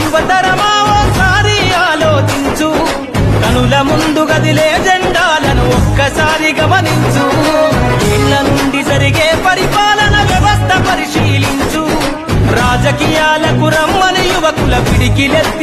యువతరమా ఓసారి ఆలోచించు, కనుల ముందు గదిలే జెండాలను ఒక్కసారి గమనించు. ఇళ్ల నుండి జరిగే పరిపాలన వ్యవస్థ పరిశీలించు, రాజకీయాలకు రమ్మని యువకుల పిడికిలెత్తు